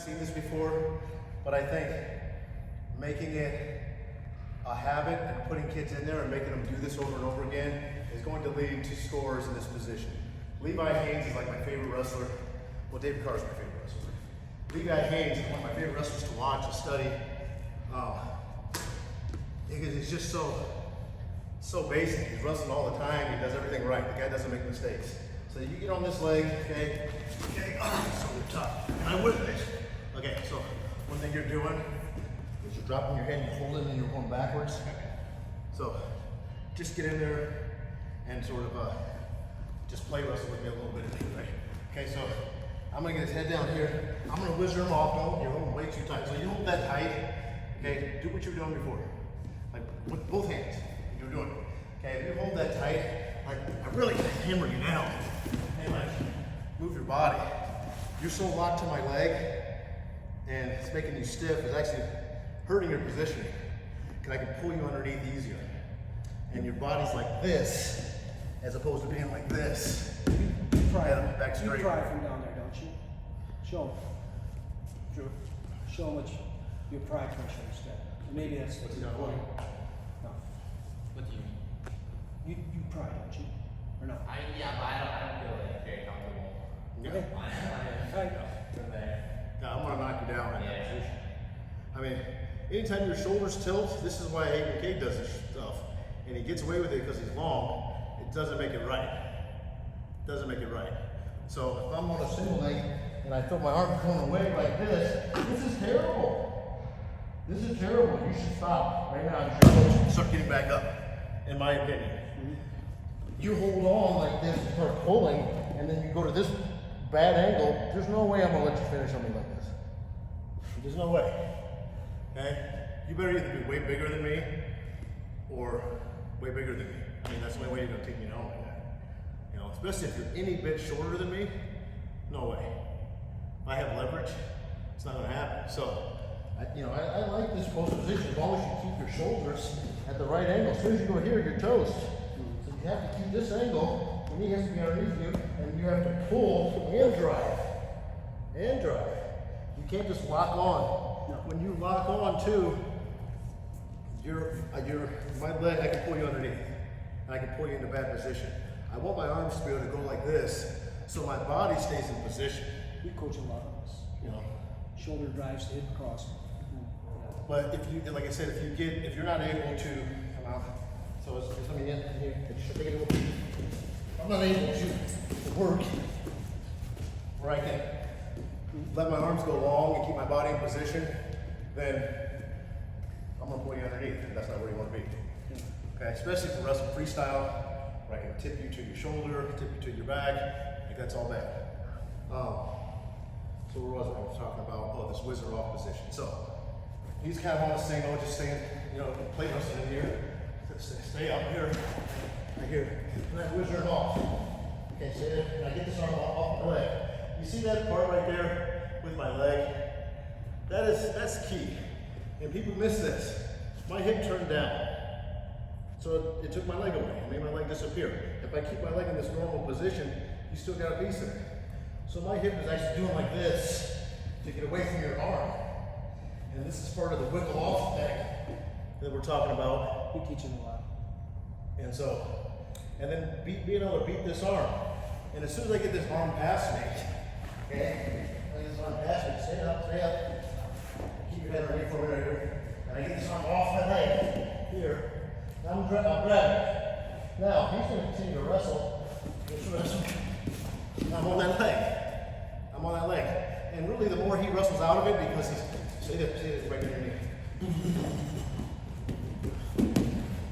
seen this before, but I think making it a habit and putting kids in there and making them do this over and over again is going to lead to scores in this position. Levi Haynes is like my favorite wrestler. Well, David Carr's my favorite wrestler. Levi Haynes is one of my favorite wrestlers to watch and study. Because he's just so basic. He's wrestling all the time. He does everything right. The guy doesn't make mistakes. So you get on this leg, okay, so tough. And I wouldn't. Okay, so one thing you're doing is you're dropping your head and you're holding and you're going backwards. So just get in there and sort of just play wrestle with me a little bit, right? Okay, so I'm gonna get his head down here. I'm gonna whizzer him off. Don't, you're holding way too tight. So you hold that tight. Okay, do what you were doing before. Like with both hands, you're doing it. Okay, if you hold that tight, like I really hammer you down. And like move your body. You're so locked to my leg, and it's making you stiff. It's actually hurting your positioning. Because I can pull you underneath easier. And your body's like this, as opposed to being like this. You pry back straight. You pry from down there, don't you? Show them. Drew, show them what your pry threshold is at. Maybe that's What's the he point. doing? No. What do you mean? You pry, don't you? Or no? Yeah, but I don't feel like very comfortable. Okay. Right. From there. Yeah, I'm gonna knock you down in that Yeah. position. I mean, anytime your shoulders tilt, this is why Hayden Cade does this stuff. And he gets away with it because he's long. It doesn't make it right. It doesn't make it right. So if I'm on a single leg and I feel my arm going away like this is terrible. This is terrible. You should stop right now. You should start getting back up, in my opinion. You hold on like this and start pulling, and then you go to this bad angle. There's no way I'm gonna let you finish on me like this. There's no way. Okay? You better either be way bigger than me or way bigger than me. I mean, that's the only way you're gonna take me down like that. You know, especially if you're any bit shorter than me, no way. If I have leverage, it's not gonna happen. So, I like this post position as long as you keep your shoulders at the right angle. As soon as you go here, you're toast. So you have to keep this angle, and he has to be underneath you, and you have to pull and drive. And drive. You can't just lock on. No. When you lock on too, my leg, I can pull you underneath. And I can pull you into bad position. I want my arms to be able to go like this, so my body stays in position. We coach a lot of this. You know. Shoulder drives, hip cross. But if you, like I said, if you're not able to come out, so it's something in here. I'm not able to work where I can let my arms go long and keep my body in position, then I'm gonna pull you underneath, and that's not where you want to be. Okay, especially for wrestling freestyle, where I can tip you to your shoulder, tip you to your back. Like that's all bad. So where was I? I was talking about this whizzer off position. So he's kind of on a single, just staying, plate wrestling in here. Stay up here, right here, and then whizzer off. Okay, so and I get this arm off my leg. You see that part right there with my leg? That's key. And people miss this. My hip turned down. So it took my leg away. It made my leg disappear. If I keep my leg in this normal position, you still got a piece of it. So my hip is actually doing like this to get away from your arm. And this is part of the wiggle off thing that we're talking about. We teach him a lot. And so, and then being able to beat this arm. And as soon as I get this arm past me, okay, I get this arm past me, stay up. Keep your head underneath for me right here. And I get this arm off my leg here. I'm grabbing it. Now, he's going to continue to wrestle. I'm on that leg. And really, the more he wrestles out of it, because he's, say this right underneath.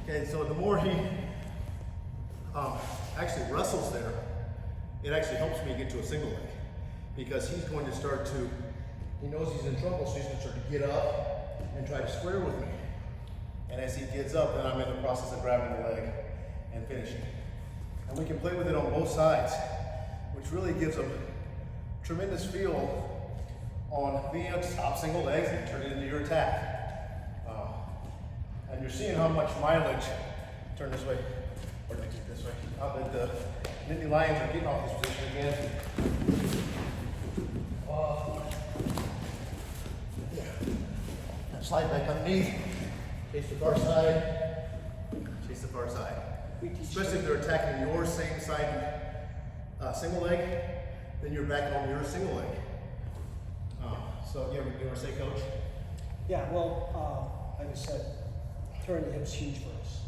Okay, so the more he actually wrestles there, it actually helps me get to a single leg. Because he's going to start to, he knows he's in trouble, so he's going to start to get up and try to square with me. And as he gets up, then I'm in the process of grabbing the leg and finishing. And we can play with it on both sides, which really gives a tremendous feel on being able to stop single legs and turn it into your attack. And you're seeing how much mileage, turn this way, or keep this way, how the Nittany Lions are getting off this position again. slide back underneath, chase the far side, chase the far side. Especially if they're attacking your same side single leg, then you're back on your single leg. So yeah, you want to say, Coach? Yeah, well, like I said, turn the hips huge for us.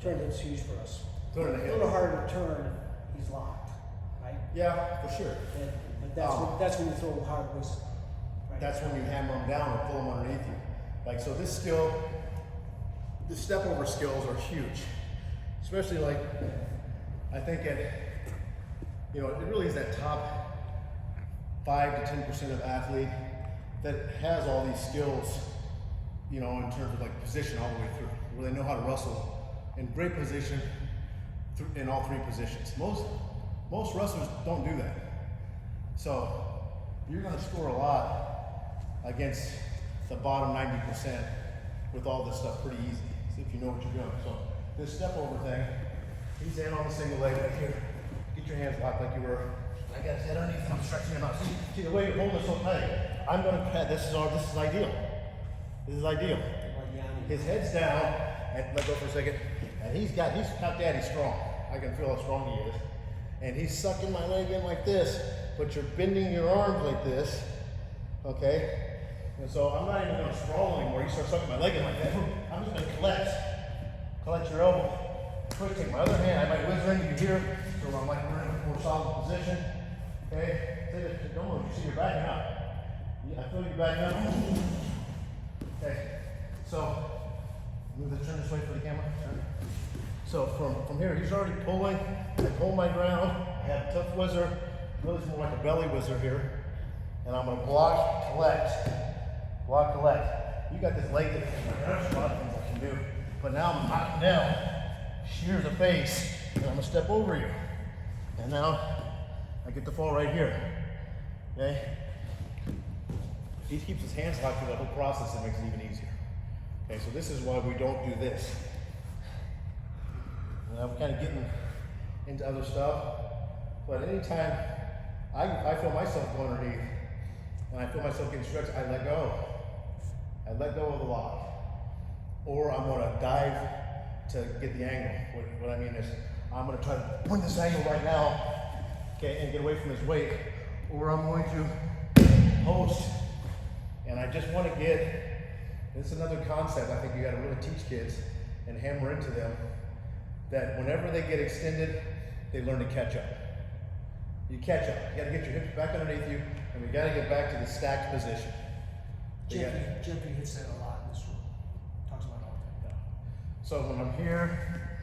Turn the hips huge for us. Turn the A hip. little harder to turn, he's locked, right? Yeah, for sure. But that's when you throw a hard whizard. Right? That's when you hammer them down or pull them underneath you. Like, so this skill, the step over skills are huge. Especially like, I think at, you know, it really is that top 5 to 10% of athlete that has all these skills, you know, in terms of like position all the way through, where they know how to wrestle in great position in all 3 positions. Most wrestlers don't do that. So you're gonna score a lot against the bottom 90% with all this stuff pretty easy, if you know what you're doing. So this step over thing, he's in on the single leg right here. Get your hands locked like you were. I got his head underneath, I'm stretching him out. See the way you're holding it so tight. I'm gonna, this is ideal. This is ideal. His head's down, and let go for a second. And he's got daddy strong. I can feel how strong he is. And he's sucking my leg in like this, but you're bending your arms like this, okay? And so I'm not even gonna sprawl anymore. You start sucking my leg in like that. I'm just gonna collect your elbow. Push, take my other hand, I might whizzer into you here, so I'm like we're in a more solid position. Okay, don't move, you see you're backing up. Yeah, I feel you backing up. Okay, so turn this way for the camera. Turn. So from here, he's already pulling. I hold my ground. I have a tough whizzer. Really, it's more like a belly whizzer here. And I'm gonna block, collect. You got this leg that there's a lot of things I can do. But now I'm knocking down, shear the face, and I'm gonna step over you. And now I get the fall right here. Okay? He keeps his hands locked through the whole process. It makes it even easier. Okay, so this is why we don't do this. And I'm kind of getting into other stuff, but anytime I feel myself going underneath, and I feel myself getting stretched, I let go. I let go of the lock. Or I'm gonna dive to get the angle. What I mean is, I'm gonna try to win this angle right now, okay, and get away from his weight. Or I'm going to post, and I just wanna this is another concept I think you gotta really teach kids and hammer into them, that whenever they get extended, they learn to catch up. You catch up. You gotta get your hips back underneath you, and we gotta get back to the stacked position. Jeffrey hits that a lot in this room. Talks about it all the time. So when I'm here,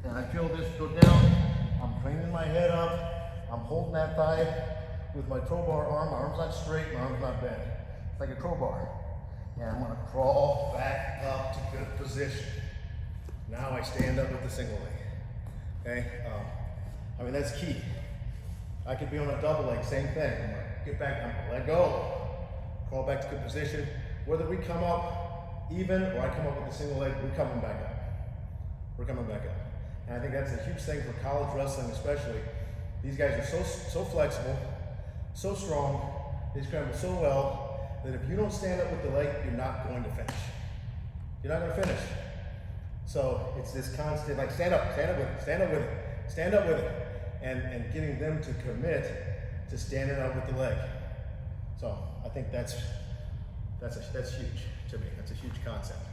and I feel this go down, I'm craning my head up, I'm holding that thigh with my crowbar arm. My arm's not straight, my arm's not bent. It's like a crowbar. And I'm gonna crawl back up to good position. Now I stand up with the single leg. Okay? I mean, that's key. I could be on a double leg, same thing. I'm gonna get back, I'm gonna let go. Crawl back to good position. Whether we come up even or I come up with a single leg, we're coming back up. We're coming back up. And I think that's a huge thing for college wrestling especially. These guys are so flexible, so strong, they scramble so well, that if you don't stand up with the leg, you're not going to finish. You're not gonna finish. So it's this constant, like stand up with it, and getting them to commit to standing up with the leg. So I think that's huge to me. That's a huge concept.